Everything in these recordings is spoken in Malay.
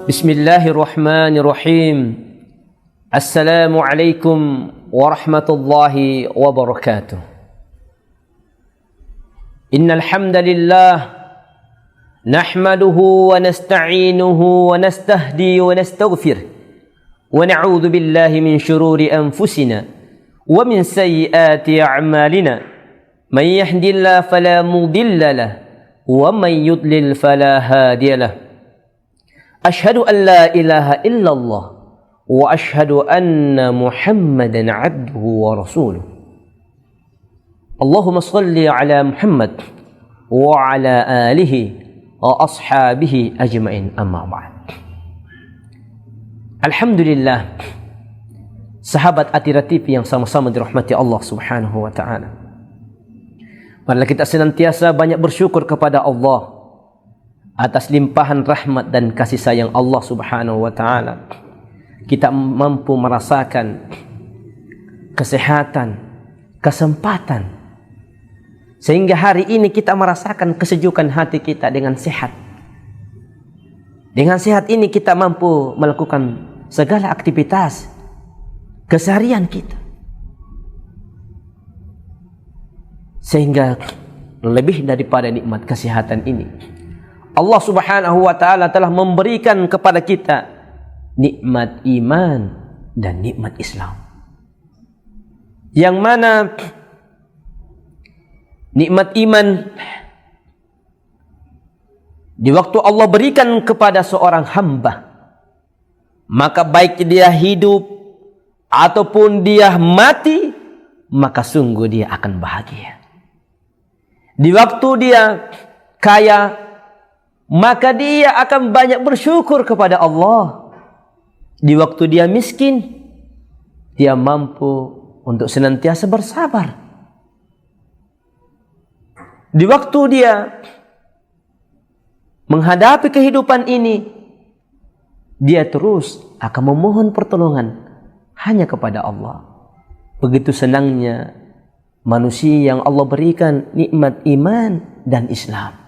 Bismillahirrahmanirrahim. Assalamualaikum warahmatullahi wabarakatuh. Innal hamdalillah nahmaduhu wa nasta'inuhu wa nastahdi wa nastaghfir wa na'udzu billahi min shururi anfusina wa min sayyiati a'malina. May yahdihillahu fala mudilla lahu wa may yudlil fala hadiya lahu. Ashhadu an la ilaha illallah wa ashhadu anna Muhammadan abduhu wa rasuluh. Allahumma salli ala Muhammad wa ala alihi wa ashabihi ajma'in, amma ba'd. Alhamdulillah, sahabat Atira TV yang sama-sama dirahmati Allah Subhanahu wa taala. Marilah kita senantiasa banyak bersyukur kepada Allah atas limpahan rahmat dan kasih sayang Allah Subhanahu wa taala. Kita mampu merasakan kesehatan, kesempatan, sehingga hari ini kita merasakan kesejukan hati kita dengan sehat. Dengan sehat ini kita mampu melakukan segala aktivitas keseharian kita, sehingga lebih daripada nikmat kesehatan ini, Allah Subhanahu wa taala telah memberikan kepada kita nikmat iman dan nikmat Islam. Yang mana nikmat iman di waktu Allah berikan kepada seorang hamba, maka baik dia hidup ataupun dia mati, maka sungguh dia akan bahagia. Di waktu dia kaya, maka dia akan banyak bersyukur kepada Allah. Di waktu dia miskin, dia mampu untuk senantiasa bersabar. Di waktu dia menghadapi kehidupan ini, dia terus akan memohon pertolongan hanya kepada Allah. Begitu senangnya manusia yang Allah berikan nikmat iman dan Islam.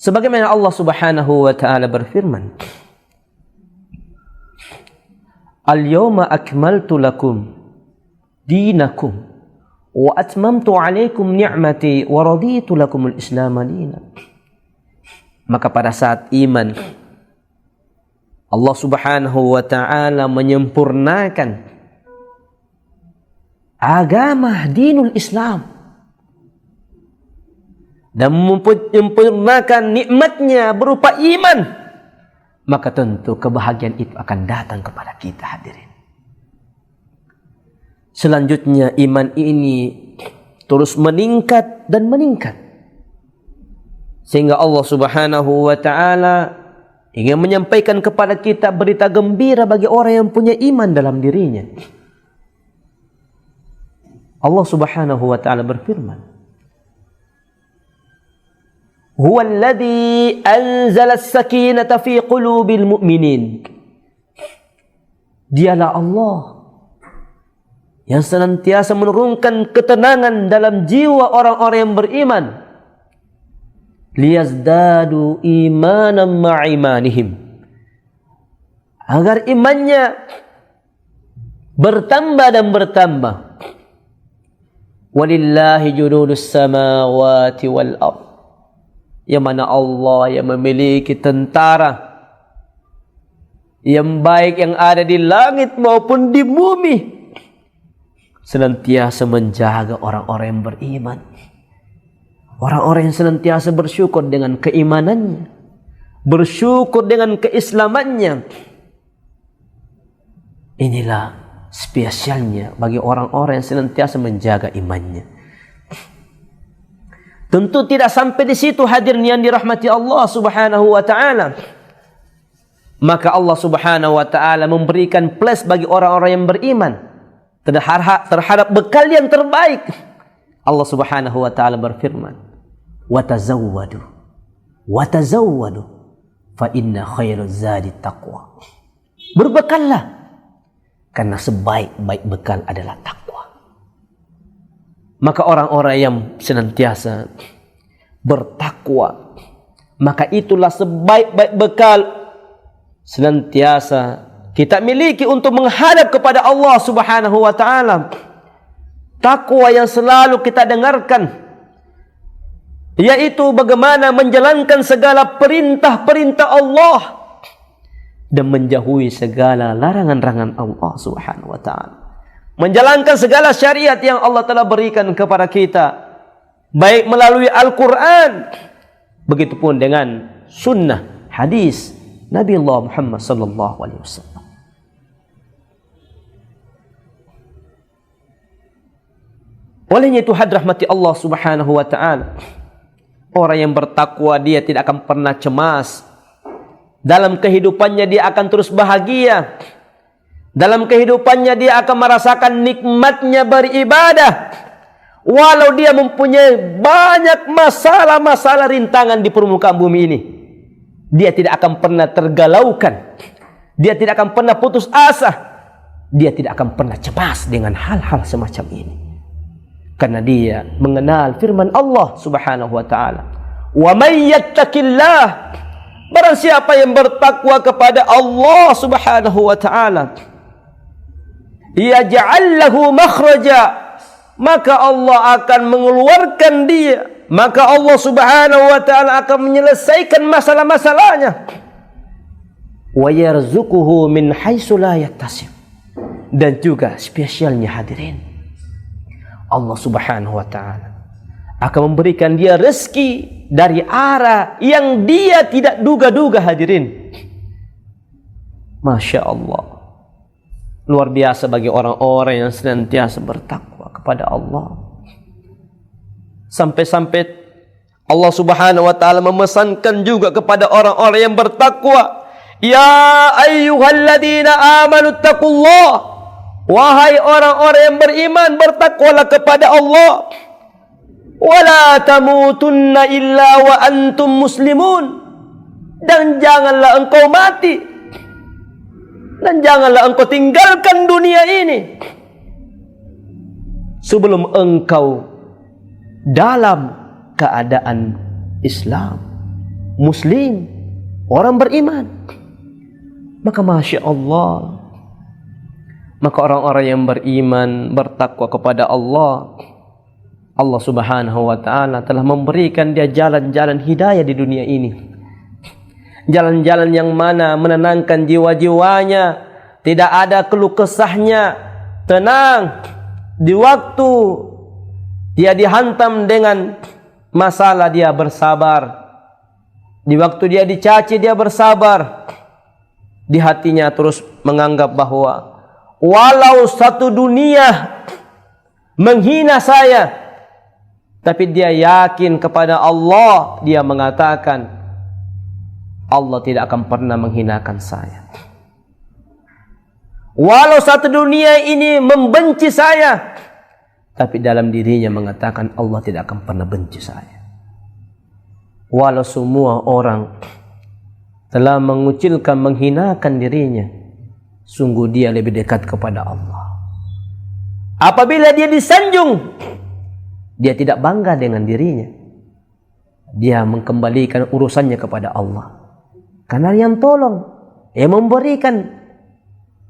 Sebagaimana Allah Subhanahu wa taala berfirman, Al-yawma akmaltu lakum dinakum wa atmamtu alaikum ni'mati wa raditu lakumul Islam dinan. Maka pada saat iman, Allah Subhanahu wa taala menyempurnakan agama dinul Islam dan menyempurnakan nikmatnya berupa iman, maka tentu kebahagiaan itu akan datang kepada kita, hadirin. Selanjutnya iman ini terus meningkat dan meningkat, sehingga Allah Subhanahu wa taala ingin menyampaikan kepada kita berita gembira bagi orang yang punya iman dalam dirinya. Allah Subhanahu wa taala berfirman, Huwa alladhi anzala as-sakinata fi qulubil mu'minin. Dialah Allah yang senantiasa menurunkan ketenangan dalam jiwa orang-orang yang beriman. Liyazdadu imanan ma'imanihim. Agar imannya bertambah dan bertambah. Walillahi junudus samawati wal ardh. Yang mana Allah yang memiliki tentara yang baik yang ada di langit maupun di bumi, senantiasa menjaga orang-orang yang beriman. Orang-orang yang senantiasa bersyukur dengan keimanannya, bersyukur dengan keislamannya. Inilah spesialnya bagi orang-orang yang senantiasa menjaga imannya. Tentu tidak sampai di situ, hadirin yang dirahmati Allah Subhanahu wa taala. Maka Allah Subhanahu wa taala memberikan plus bagi orang-orang yang beriman terhadap bekal yang terbaik. Allah Subhanahu wa taala berfirman, "Watazawwadu fa inna khairaz zadi taqwa." Berbekallah, karena sebaik-baik bekal adalah takwa. Maka orang-orang yang senantiasa bertakwa, Maka itulah sebaik-baik bekal senantiasa kita miliki untuk menghadap kepada Allah Subhanahu wa taala. Takwa yang selalu kita dengarkan, yaitu bagaimana menjalankan segala perintah-perintah Allah dan menjauhi segala larangan-larangan Allah Subhanahu wa taala. Menjalankan segala syariat yang Allah telah berikan kepada kita, baik melalui Al-Quran, begitupun dengan sunnah, hadis Nabi Allah Muhammad sallallahu alaihi wasallam. Olehnya itu hadrahmati Allah Subhanahu wa taala, orang yang bertakwa dia tidak akan pernah cemas. Dalam kehidupannya dia akan terus bahagia. Dalam kehidupannya dia akan merasakan nikmatnya beribadah. Walau dia mempunyai banyak masalah-masalah rintangan di permukaan bumi ini, dia tidak akan pernah tergalaukan. Dia tidak akan pernah putus asa. Dia tidak akan pernah cemas dengan hal-hal semacam ini. Karena dia mengenal firman Allah Subhanahu wa taala, "Wa may yattaqillah", barang siapa yang bertakwa kepada Allah Subhanahu wa taala, yaj'al lahu makhraja, maka Allah akan mengeluarkan dia, maka Allah Subhanahu wa taala akan menyelesaikan masalah-masalahnya. Wa yarzuquhu min haitsu la yahtasib, dan juga spesialnya hadirin, Allah Subhanahu wa taala akan memberikan dia rezeki dari arah yang dia tidak duga-duga, hadirin. Masya Allah, luar biasa bagi orang-orang yang senantiasa bertakwa kepada Allah. Sampai-sampai Allah Subhanahu wa taala memesankan juga kepada orang-orang yang bertakwa, "Ya ayyuhalladzina amanu taqullah", wahai orang-orang yang beriman, bertakwalah kepada Allah. "Wala tamutunna illa wa antum muslimun", dan janganlah engkau mati, dan janganlah engkau tinggalkan dunia ini sebelum engkau dalam keadaan Islam, Muslim, orang beriman. Maka Masya Allah, maka orang-orang yang beriman, bertakwa kepada Allah, Allah Subhanahu wa taala telah memberikan dia jalan-jalan hidayah di dunia ini. Jalan-jalan yang mana menenangkan jiwa-jiwanya, tidak ada keluh kesahnya, tenang. Di waktu dia dihantam dengan masalah, dia bersabar. Di waktu dia dicaci, dia bersabar. Di hatinya terus menganggap bahwa walau satu dunia menghina saya, tapi dia yakin kepada Allah. Dia mengatakan, Allah tidak akan pernah menghinakan saya. Walau satu dunia ini membenci saya, tapi dalam dirinya mengatakan Allah tidak akan pernah benci saya. Walau semua orang telah mengucilkan, menghinakan dirinya, sungguh dia lebih dekat kepada Allah. Apabila dia disanjung, dia tidak bangga dengan dirinya. Dia mengembalikan urusannya kepada Allah. Karena yang tolong, yang memberikan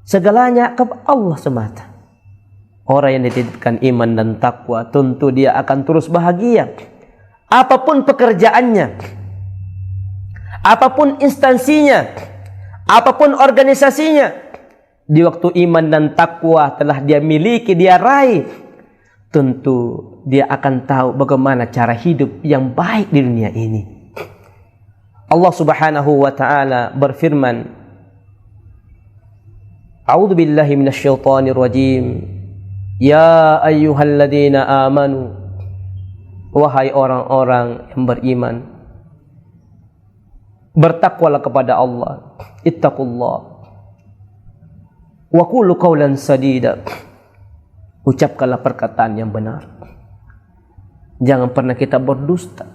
segalanya kepada Allah semata. Orang yang dititipkan iman dan takwa, tentu dia akan terus bahagia. Apapun pekerjaannya, apapun instansinya, apapun organisasinya, di waktu iman dan takwa telah dia miliki, dia raih, tentu dia akan tahu bagaimana cara hidup yang baik di dunia ini. Allah Subhanahu wa taala berfirman, A'udzu billahi minasyaitonir rajim. Ya ayyuhalladzina amanu, wahai orang-orang yang beriman, bertakwalah kepada Allah. Ittaqullah wa qulu qawlan sadida, ucapkanlah perkataan yang benar. Jangan pernah kita berdusta.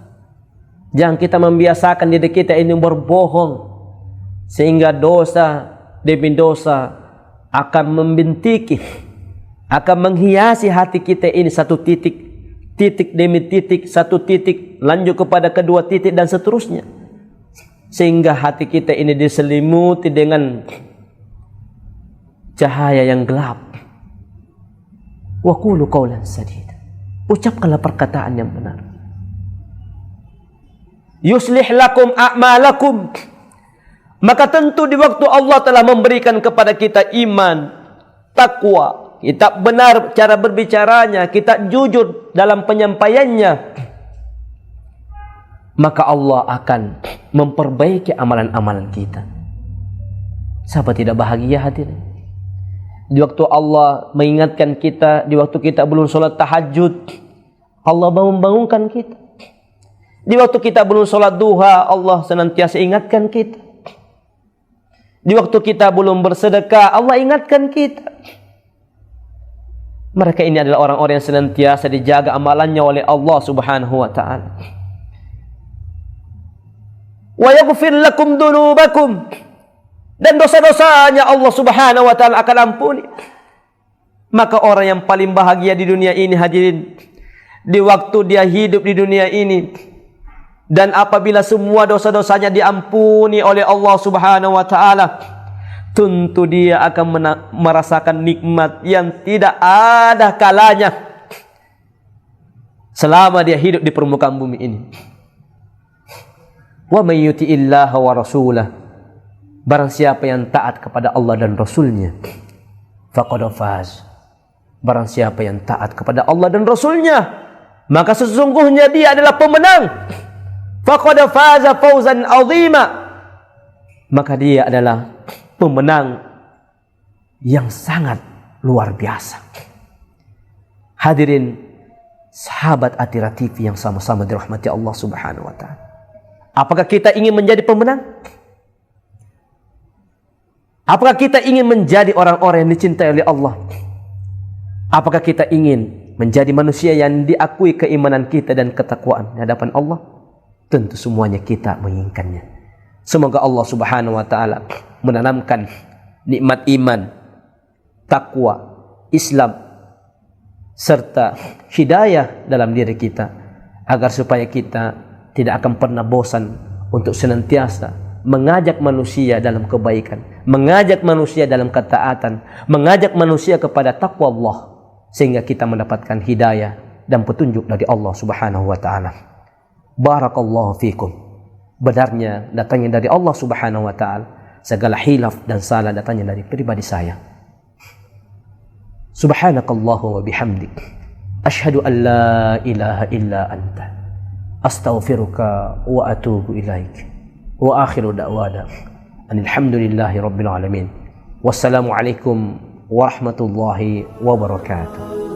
Jangan kita membiasakan diri kita ini berbohong, sehingga dosa demi dosa akan membintiki, akan menghiasi hati kita ini satu titik, titik demi titik, satu titik lanjut kepada kedua titik dan seterusnya. sehingga hati kita ini diselimuti dengan cahaya yang gelap. Wa qulu qawlan sadida. Ucapkanlah perkataan yang benar. Yuslih lakum a'malakum. Maka tentu di waktu Allah telah memberikan kepada kita iman, takwa, kita benar cara berbicaranya, kita jujur dalam penyampaiannya, maka Allah akan memperbaiki amalan-amalan kita. Siapa tidak bahagia hadirin? Di waktu Allah mengingatkan kita, di waktu kita belum sholat tahajud, Allah membangunkan kita. Di waktu kita belum sholat duha, Allah senantiasa ingatkan kita. Di waktu kita belum bersedekah, Allah ingatkan kita. Mereka ini adalah orang-orang yang senantiasa dijaga amalannya oleh Allah Subhanahu wa ta'ala. Wa yaghfir lakum dunubakum. Dan dosa-dosanya Allah Subhanahu wa ta'ala akan ampuni. Maka orang yang paling bahagia di dunia ini hadirin, di waktu dia hidup di dunia ini, dan apabila semua dosa-dosanya diampuni oleh Allah Subhanahu wa ta'ala, tentu dia akan merasakan nikmat yang tidak ada kalanya selama dia hidup di permukaan bumi ini. Wa may yuti'illaha wa rasulah, barang siapa yang taat kepada Allah dan Rasulnya, faqad faz, barang siapa yang taat kepada Allah dan Rasulnya, maka sesungguhnya dia adalah pemenang. Faqad faza fawzan 'azima, maka dia adalah pemenang yang sangat luar biasa. Hadirin sahabat Atira TV yang sama-sama dirahmati Allah Subhanahu wa ta'ala, apakah kita ingin menjadi pemenang? Apakah kita ingin menjadi orang-orang yang dicintai oleh Allah? Apakah kita ingin menjadi manusia yang diakui keimanan kita dan ketakwaan di hadapan Allah? Tentu semuanya kita menginginkannya. Semoga Allah Subhanahu wa ta'ala menanamkan nikmat iman, takwa, Islam, serta hidayah dalam diri kita, agar supaya kita tidak akan pernah bosan untuk senantiasa mengajak manusia dalam kebaikan, mengajak manusia dalam ketaatan, mengajak manusia kepada takwa Allah, sehingga kita mendapatkan hidayah dan petunjuk dari Allah Subhanahu wa ta'ala. Barakallahu fikum. Benarnya datangnya dari Allah Subhanahu wa ta'ala, segala hilaf dan salah datangnya dari pribadi saya. Subhanakallahu wa bihamdik, ashhadu an la ilaha illa anta, astaghfiruka wa atubu ilaik. Wa akhiru da'wana alhamdulillahi rabbil alamin. Wassalamu alaikum warahmatullahi wabarakatuh.